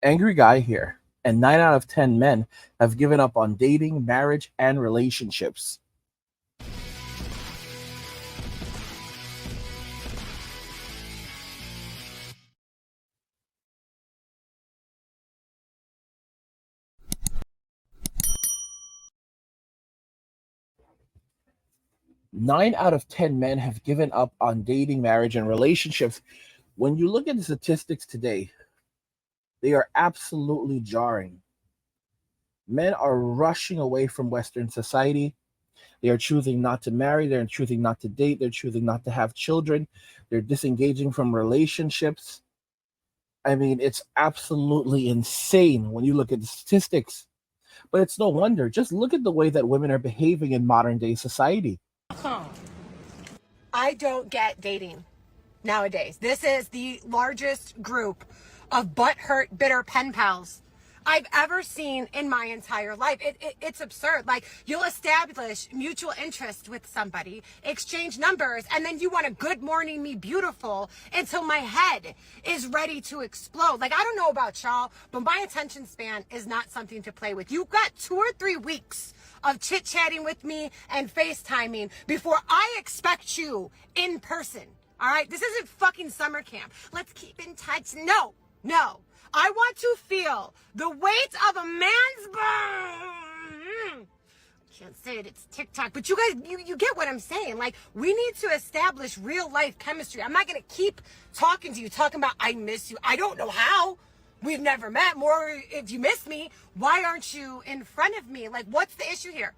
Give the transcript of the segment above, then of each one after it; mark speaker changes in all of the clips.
Speaker 1: Angry Guy here, and 9 out of 10 men have given up on dating, marriage, and relationships. 9 out of 10 men have given up on dating, marriage, and relationships. When you look at the statistics today, they are absolutely jarring. Men are rushing away from Western society. They are choosing not to marry. They're choosing not to date. They're choosing not to have children. They're disengaging from relationships. I mean, it's absolutely insane when you look at the statistics. But it's no wonder. Just look at the way that women are behaving in modern day society.
Speaker 2: I don't get dating nowadays. This is the largest group of butthurt, bitter pen pals I've ever seen in my entire life. It's absurd. Like, you'll establish mutual interest with somebody, exchange numbers, and then you want to good morning me beautiful until my head is ready to explode. Like, I don't know about y'all, but my attention span is not something to play with. You've got 2 or 3 weeks of chit-chatting with me and FaceTiming before I expect you in person. All right? This isn't fucking summer camp. Let's keep in touch. No, no. I want to feel the weight of a man's bone. Can't say it, it's TikTok, but you guys, you get what I'm saying. Like, we need to establish real life chemistry. I'm not going to keep talking to you, talking about I miss you. I don't know how. We've never met. More, if you miss me, why aren't you in front of me? Like, what's the issue here?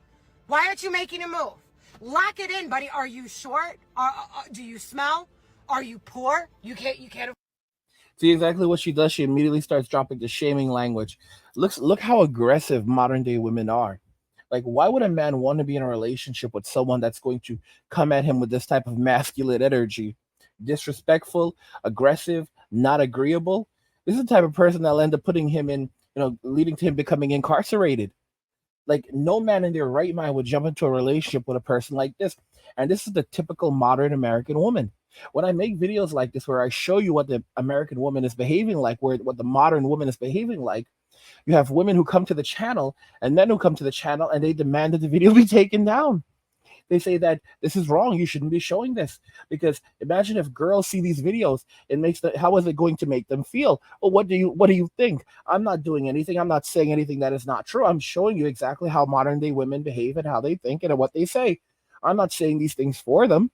Speaker 2: Why aren't you making a move? Lock it in, buddy. Are you short? Do you smell? Are you poor? You can't.
Speaker 1: See exactly what she does. She immediately starts dropping the shaming language. Look how aggressive modern day women are. Like, why would a man want to be in a relationship with someone that's going to come at him with this type of masculine energy? Disrespectful, aggressive, not agreeable. This is the type of person that'll end up putting him in, leading to him becoming incarcerated. Like, no man in their right mind would jump into a relationship with a person like this. And this is the typical modern American woman. When I make videos like this where I show you what the American woman is behaving like, what the modern woman is behaving like, you have women who come to the channel and men who come to the channel and they demand that the video be taken down. They say that this is wrong. You shouldn't be showing this, because imagine if girls see these videos. It makes them. How is it going to make them feel? Well, what do you think? I'm not doing anything. I'm not saying anything that is not true. I'm showing you exactly how modern day women behave and how they think and what they say. I'm not saying these things for them.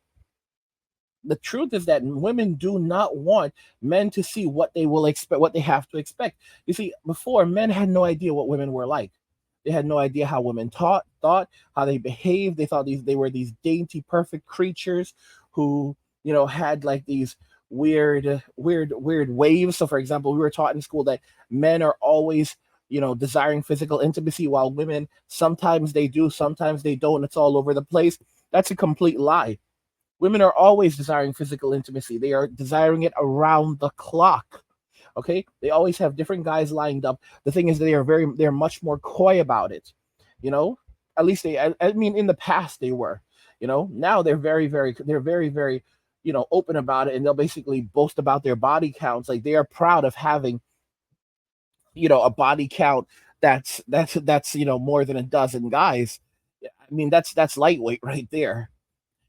Speaker 1: The truth is that women do not want men to see what they will expect, what they have to expect. You see, before, men had no idea what women were like. They had no idea how women thought, how they behaved. They thought they were these dainty, perfect creatures who, had like these weird waves. So, for example, we were taught in school that men are always, desiring physical intimacy, while women sometimes they do, sometimes they don't. It's all over the place. That's a complete lie. Women are always desiring physical intimacy. They are desiring it around the clock. Okay, they always have different guys lined up. The thing is, they're much more coy about it. You know, at least I mean, in the past they were. Now they're very, open about it, and they'll basically boast about their body counts. Like, they are proud of having, a body count that's more than a dozen guys. I mean, that's lightweight right there.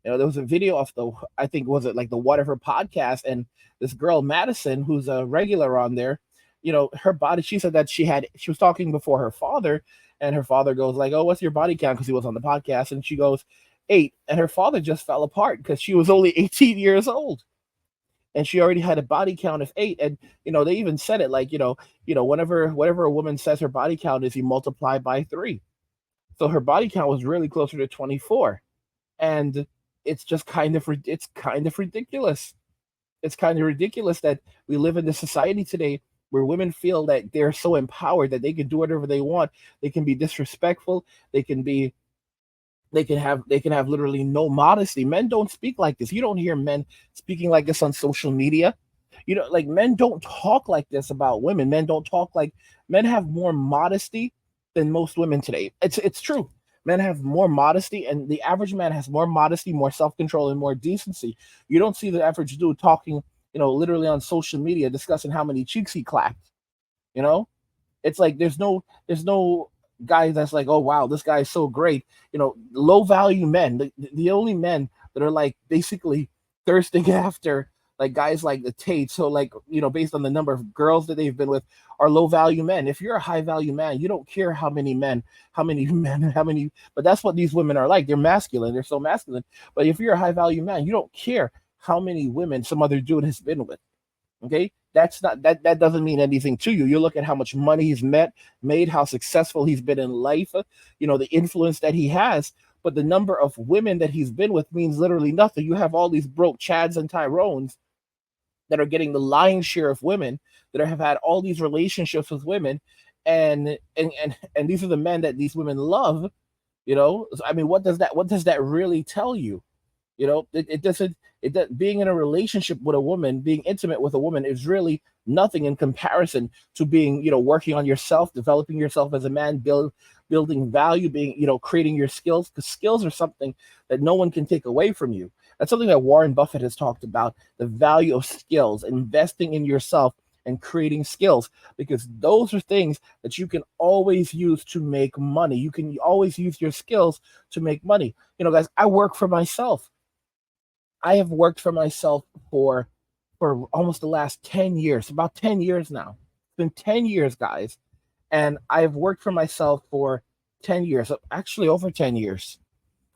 Speaker 1: There was a video of I think, was it like the Whatever podcast, and this girl Madison, who's a regular on there, her body. She said that she was talking before her father, and her father goes like, "Oh, what's your body count?" Because he was on the podcast, and she goes 8, and her father just fell apart because she was only 18 years old, and she already had a body count of 8, and they even said it like, whenever a woman says her body count is, you multiply by 3, so her body count was really closer to 24, and it's kind of ridiculous. It's kind of ridiculous that we live in this society today where women feel that they're so empowered that they can do whatever they want. They can be disrespectful. They can have literally no modesty. Men don't speak like this. You don't hear men speaking like this on social media. Like, men don't talk like this about women. Men have more modesty than most women today. It's true. Men have more modesty, and the average man has more modesty, more self-control, and more decency. You don't see the average dude talking, literally on social media discussing how many cheeks he clapped. You know, it's like there's no guy that's like, oh wow, this guy's so great. Low value men, the only men that are like basically thirsting after like guys like the Tate. So like based on the number of girls that they've been with, are low value men. If you're a high value man, you don't care how many men, how many men, how many. But that's what these women are like. They're masculine. They're so masculine. But if you're a high value man, you don't care how many women some other dude has been with. Okay, that doesn't mean anything to you. You look at how much money he's made, how successful he's been in life, the influence that he has. But the number of women that he's been with means literally nothing. You have all these broke Chads and Tyrones that are getting the lion's share of women, that have had all these relationships with women, and these are the men that these women love. I mean, what does that really tell you? It doesn't. Being in a relationship with a woman, being intimate with a woman, is really nothing in comparison to being, working on yourself, developing yourself as a man, building value, being, creating your skills, because skills are something that no one can take away from you. That's something that Warren Buffett has talked about: the value of skills, investing in yourself and creating skills, because those are things that you can always use to make money. You can always use your skills to make money. Guys, I work for myself. I have worked for myself for almost the last 10 years, about 10 years now. It's been 10 years, guys. And I've worked for myself for 10 years, actually over 10 years.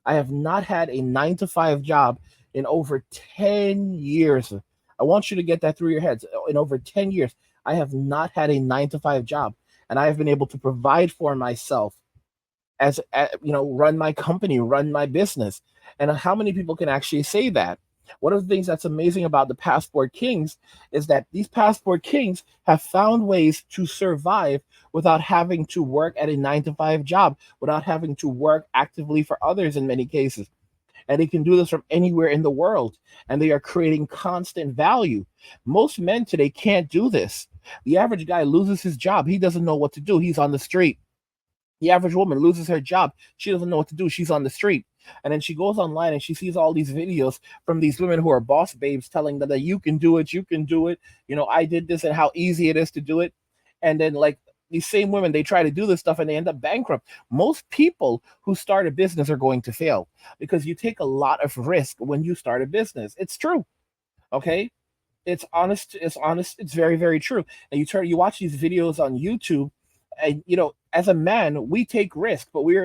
Speaker 1: I have not had a 9 to 5 job in over 10 years. I want you to get that through your heads. In over 10 years, I have not had a 9 to 5 job. And I have been able to provide for myself, run my company, run my business. And how many people can actually say that? One of the things that's amazing about the passport kings is that these passport kings have found ways to survive without having to work at a 9 to 5 job, without having to work actively for others in many cases. And they can do this from anywhere in the world. And they are creating constant value. Most men today can't do this. The average guy loses his job. He doesn't know what to do. He's on the street. The average woman loses her job. She doesn't know what to do. She's on the street. And then she goes online and she sees all these videos from these women who are boss babes telling them that you can do it, you can do it. I did this and how easy it is to do it. And then, like, these same women, they try to do this stuff and they end up bankrupt. Most people who start a business are going to fail because you take a lot of risk when you start a business. It's true. Okay. It's honest, it's very, very true. And you watch these videos on YouTube, and as a man we take risk, but we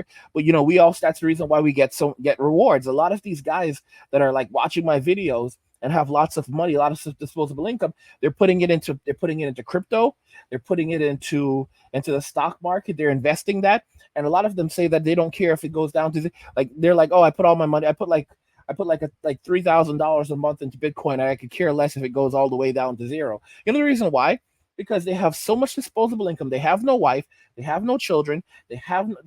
Speaker 1: also, that's the reason why we get rewards. A lot of these guys that are like watching my videos and have lots of money, a lot of disposable income, they're putting it into crypto, they're putting it into the stock market, they're investing that. And a lot of them say that they don't care if it goes down to like, they're like, oh, I put all my money, I put like $3,000 a month into Bitcoin, and I could care less if it goes all the way down to zero. You know the reason why? Because they have so much disposable income. They have no wife, they have no children, they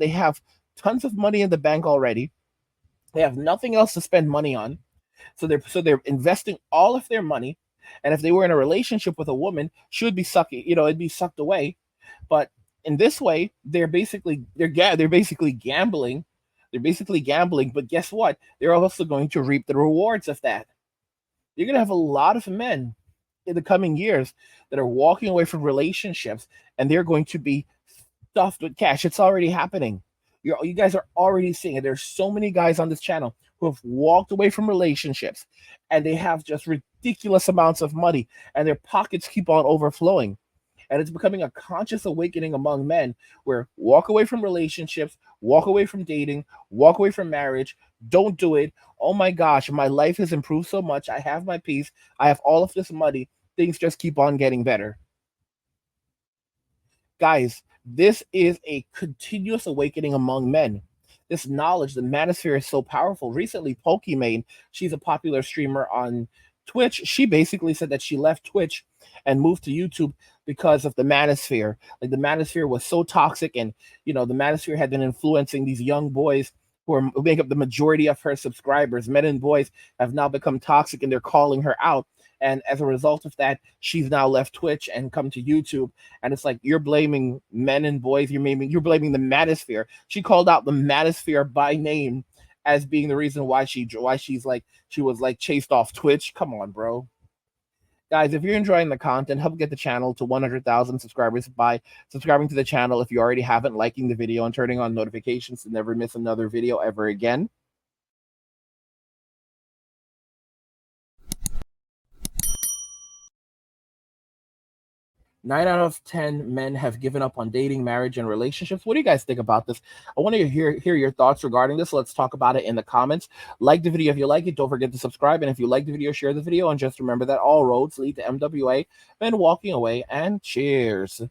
Speaker 1: have tons of money in the bank already. They have nothing else to spend money on. So they're investing all of their money. And if they were in a relationship with a woman, she would be sucking, it'd be sucked away. But in this way, they're basically gambling. They're basically gambling, but guess what? They're also going to reap the rewards of that. You're going to have a lot of men in the coming years that are walking away from relationships, and they're going to be stuffed with cash. It's already happening. You guys are already seeing it. There's so many guys on this channel who have walked away from relationships, and they have just ridiculous amounts of money, and their pockets keep on overflowing. And it's becoming a conscious awakening among men, where walk away from relationships, walk away from dating, walk away from marriage. Don't do it. Oh my gosh, my life has improved so much. I have my peace. I have all of this money. Things just keep on getting better. Guys, this is a continuous awakening among men. This knowledge, the manosphere, is so powerful. Recently, Pokimane, she's a popular streamer on Twitch. She basically said that she left Twitch and moved to YouTube because of the manosphere. Like, the manosphere was so toxic, and the manosphere had been influencing these young boys who make up the majority of her subscribers. Men and boys have now become toxic, and they're calling her out. And as a result of that, she's now left Twitch and come to YouTube. And it's like, you're blaming men and boys. You're blaming the manosphere. She called out the manosphere by name as being the reason why she was like chased off Twitch. Come on, bro. Guys, if you're enjoying the content, help get the channel to 100,000 subscribers by subscribing to the channel if you already haven't, liking the video, and turning on notifications to never miss another video ever again. 9 out of 10 men have given up on dating, marriage, and relationships. What do you guys think about this? I want to hear your thoughts regarding this. Let's talk about it in the comments. Like the video if you like it. Don't forget to subscribe. And if you like the video, share the video. And just remember that all roads lead to MWA. Men walking away. And cheers.